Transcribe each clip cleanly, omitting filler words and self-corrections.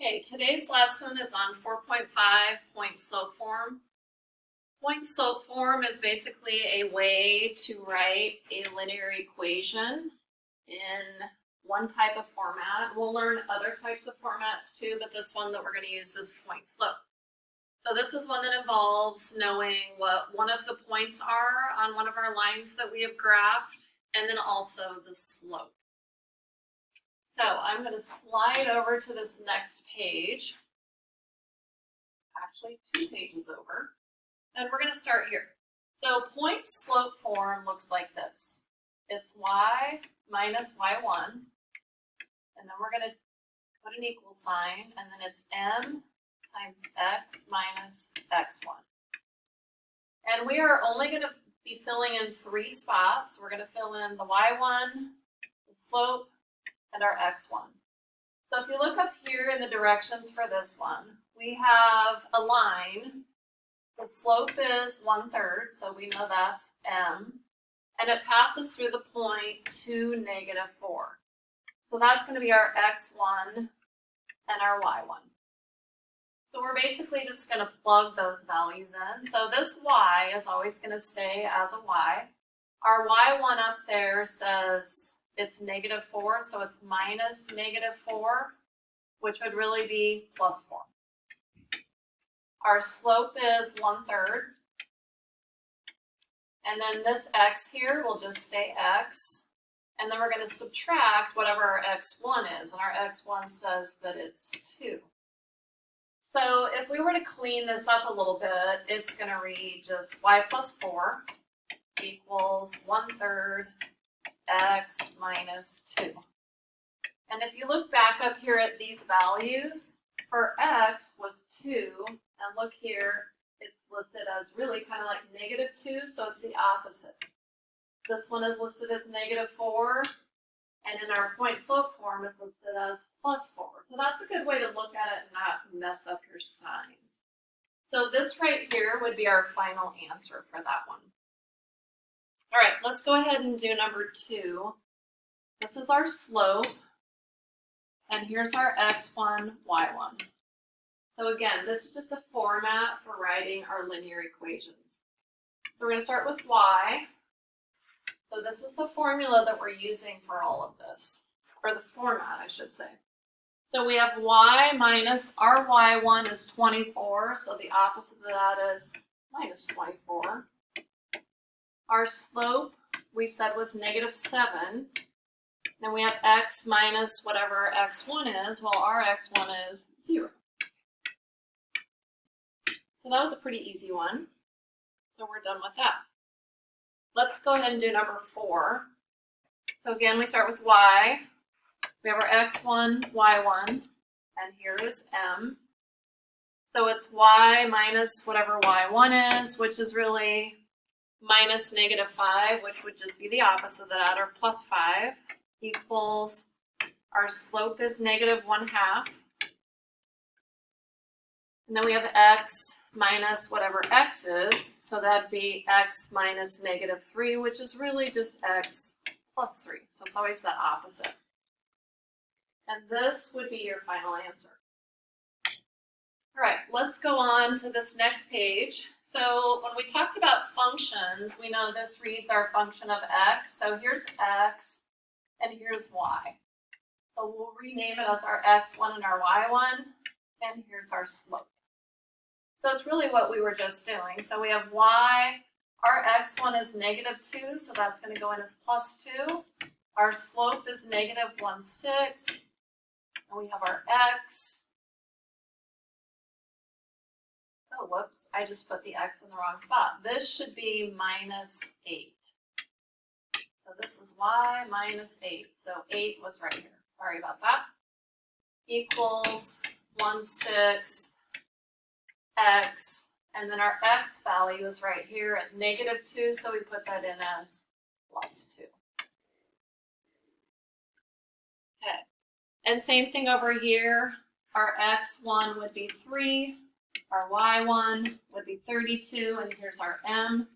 Okay, today's lesson is on 4.5 point slope form. Point slope form is basically a way to write a linear equation in one type of format. We'll learn other types of formats too, but this one that we're going to use is point slope. So this is one that involves knowing what one of the points are on one of our lines that we have graphed, and then also the slope. So I'm going to slide over to this next page, actually 2 pages over, and we're going to start here. So point slope form looks like this. It's y minus y1, and then we're going to put an equal sign, and then it's m times x minus x1. And we are only going to be filling in 3 spots. We're going to fill in the y1, the slope, and our x1. So if you look up here in the directions for this one, we have a line. The slope is 1/3, so we know that's m, and it passes through the point 2, -4. So that's going to be our x1 and our y1. So we're basically just going to plug those values in. So this y is always going to stay as a y. Our y1 up there says it's -4, so it's minus -4, which would really be +4. Our slope is 1/3. And then this x here will just stay x. And then we're going to subtract whatever our x1 is. And our x1 says that it's 2. So if we were to clean this up a little bit, it's going to read just y plus 4 equals 1/3 x minus 2. And if you look back up here at these values, for x was 2, and look here, it's listed as really kind of like -2, so it's the opposite. This one is listed as -4, and in our point slope form it's listed as +4. So that's a good way to look at it and not mess up your signs. So this right here would be our final answer for that one. All right, let's go ahead and do number 2. This is our slope, and here's our x1, y1. So again, this is just a format for writing our linear equations. So we're going to start with y. So this is the formula that we're using for all of this, or the format, I should say. So we have y minus our y1 is 24, so the opposite of that is minus 24. Our slope, we said, was -7. Then we have x minus whatever x1 is. Well, our x1 is 0. So that was a pretty easy one. So we're done with that. Let's go ahead and do number 4. So again, we start with y. We have our x1, y1, and here is m. So it's y minus whatever y1 is, which is really minus -5, which would just be the opposite of that, or +5, equals our slope is -1/2. And then we have x minus whatever x is, so that'd be x minus -3, which is really just x plus 3. So it's always the opposite. And this would be your final answer. All right, let's go on to this next page. So when we talked about functions, we know this reads our function of x. So here's x, and here's y. So we'll rename it as our x1 and our y1, and here's our slope. So it's really what we were just doing. So we have y, our x1 is -2, so that's going to go in as +2. Our slope is -1/6, and we have our x. Oh, whoops, I just put the x in the wrong spot. This should be -8. So this is y minus 8. So 8 was right here. Sorry about that. Equals 1/6 x, and then our x value is right here at -2, so we put that in as +2. Okay, and same thing over here. Our x1 would be 3. Our y1 would be 32, and here's our m.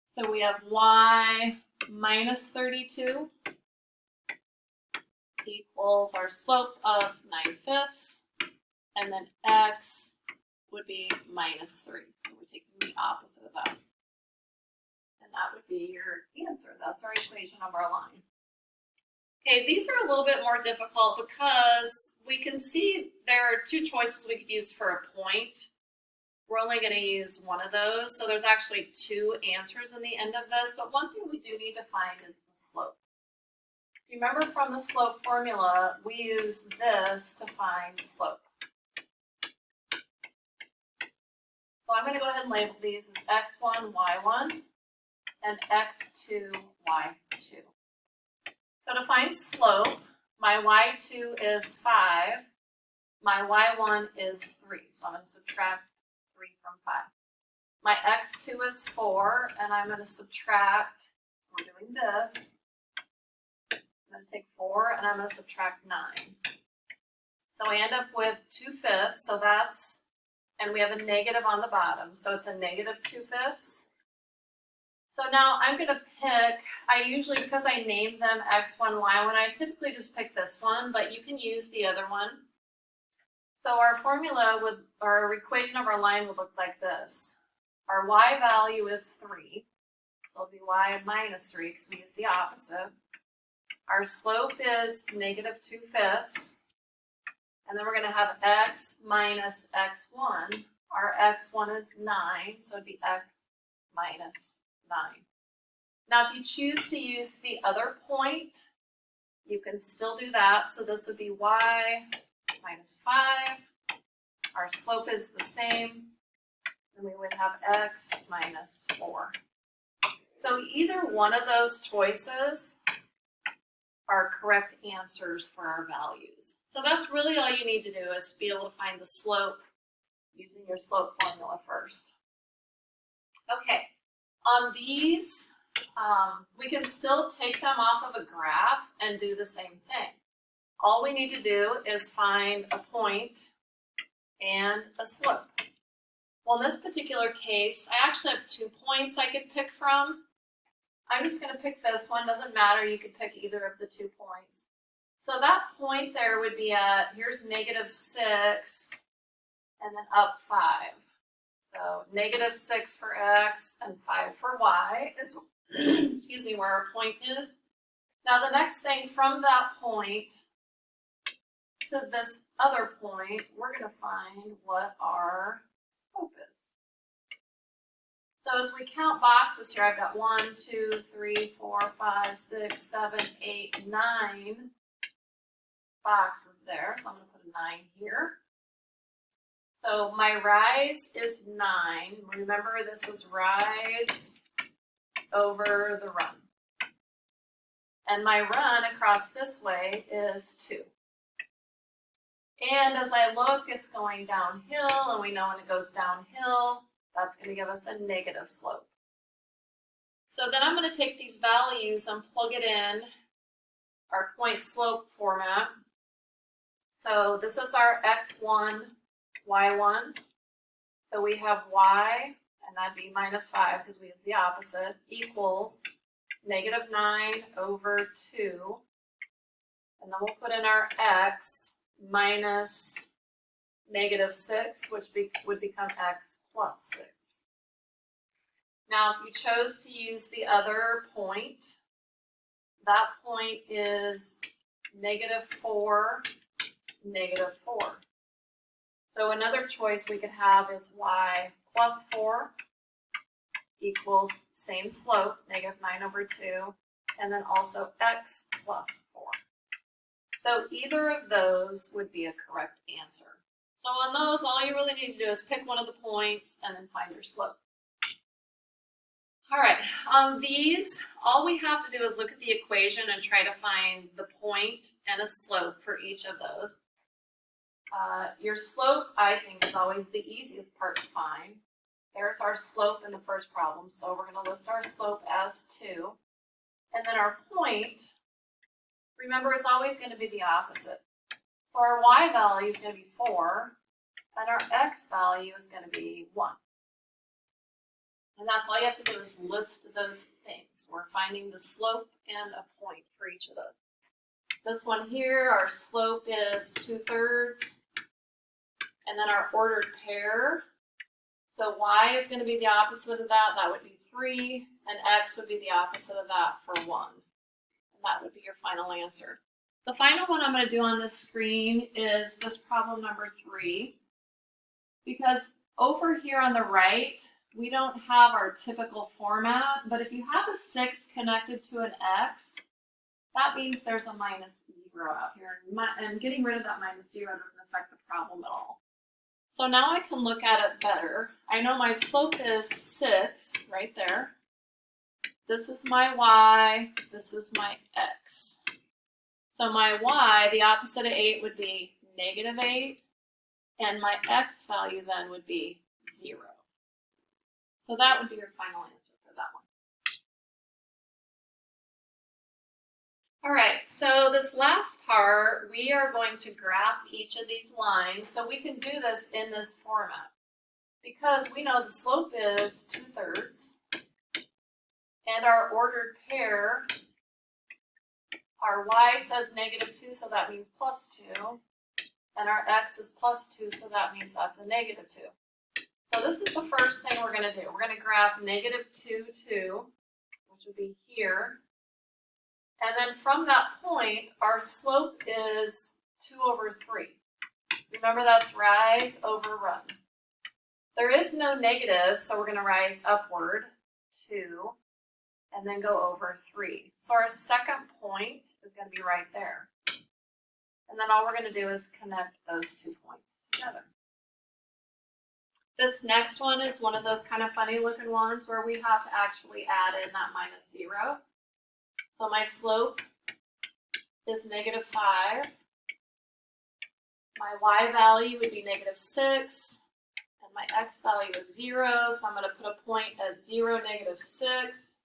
So we have y minus 32 equals our slope of 9/5 and then x would be minus 3. So we're taking the opposite of that. And that would be your answer. That's our equation of our line. Okay, these are a little bit more difficult because we can see there are two choices we could use for a point. We're only going to use one of those, so there's actually two answers in the end of this, but one thing we do need to find is the slope. Remember from the slope formula, we use this to find slope. So I'm going to go ahead and label these as x1, y1, and x2, y2. So to find slope, my y2 is 5, my y1 is 3. So I'm going to subtract 3 from 5. My x2 is 4, and I'm going to subtract, we're doing this, I'm going to take 4, and I'm going to subtract 9. So we end up with 2/5, so that's, and we have a negative on the bottom, so it's a negative 2/5. So now I'm going to pick, I usually, because I named them x1, y1, I typically just pick this one, but you can use the other one. So our formula would, our equation of our line would look like this. Our y value is 3, so it'll be y minus 3 because we use the opposite. Our slope is negative 2/5, and then we're going to have x minus x1. Our x1 is 9, so it'd be x minus 9. Now, if you choose to use the other point, you can still do that. So this would be y minus 5. Our slope is the same, and we would have x minus 4. So either one of those choices are correct answers for our values. So that's really all you need to do is be able to find the slope using your slope formula first. Okay. On these, we can still take them off of a graph and do the same thing. All we need to do is find a point and a slope. Well, in this particular case, I actually have 2 points I could pick from. I'm just going to pick this one. Doesn't matter. You could pick either of the 2 points. So that point there would be at, here's negative 6, and then up 5. So negative 6 for x and 5 for y is, excuse me, where our point is. Now the next thing from that point to this other point, we're going to find what our slope is. So as we count boxes here, I've got 1, 2, 3, 4, 5, 6, 7, 8, 9 boxes there. So I'm going to put a 9 here. So my rise is 9. Remember, this is rise over the run. And my run across this way is 2. And as I look, it's going downhill, and we know when it goes downhill, that's going to give us a negative slope. So then I'm going to take these values and plug it in our point slope format. So this is our x1, y1. So we have y, and that'd be minus 5 because we use the opposite, equals negative 9 over 2. And then we'll put in our x minus negative 6, which would become x plus 6. Now, if you chose to use the other point, that point is negative 4, negative 4. So another choice we could have is y plus 4 equals same slope, negative 9 over 2, and then also x plus 4. So either of those would be a correct answer. So on those, all you really need to do is pick one of the points and then find your slope. All right, on these, all we have to do is look at the equation and try to find the point and a slope for each of those. Your slope, I think, is always the easiest part to find. There's our slope in the first problem, so we're going to list our slope as 2. And then our point, remember, is always going to be the opposite. So our y value is going to be 4, and our x value is going to be 1. And that's all you have to do is list those things. We're finding the slope and a point for each of those. This one here, our slope is 2/3. and then our ordered pair. So y is going to be the opposite of that. That would be 3, and x would be the opposite of that for 1. And that would be your final answer. The final one I'm going to do on this screen is this problem number 3, because over here on the right, we don't have our typical format, but if you have a 6 connected to an x, that means there's a minus 0 out here, and getting rid of that minus 0 doesn't affect the problem at all. So now I can look at it better. I know my slope is 6 right there. This is my y, this is my x. So my y, the opposite of 8 would be negative 8, and my x value then would be 0. So that would be your final answer for that one. All right, so this last part, we are going to graph each of these lines. So we can do this in this format because we know the slope is 2/3, and our ordered pair, our y says -2, so that means +2, and our x is +2, so that means that's a -2. So this is the first thing we're going to do. We're going to graph -2, 2, which would be here. And then from that point, our slope is 2/3. Remember, that's rise over run. There is no negative, so we're going to rise upward 2 and then go over 3. So our second point is going to be right there. And then all we're going to do is connect those 2 points together. This next one is one of those kind of funny looking ones where we have to actually add in that -0. So my slope is -5. My y value would be -6. And my x value is 0. So I'm going to put a point at 0, -6.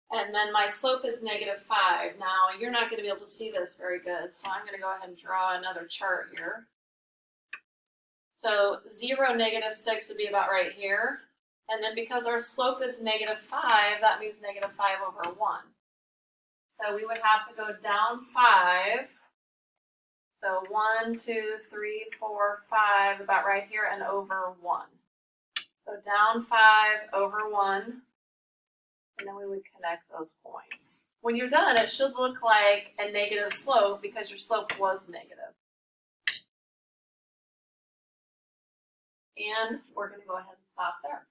And then my slope is -5. Now, you're not going to be able to see this very good, so I'm going to go ahead and draw another chart here. So 0, -6 would be about right here. And then because our slope is -5, that means -5/1. So we would have to go down 5. So 1, 2, 3, 4, 5, about right here, and over 1. So down 5 over 1, and then we would connect those points. When you're done, it should look like a negative slope because your slope was negative. And we're going to go ahead and stop there.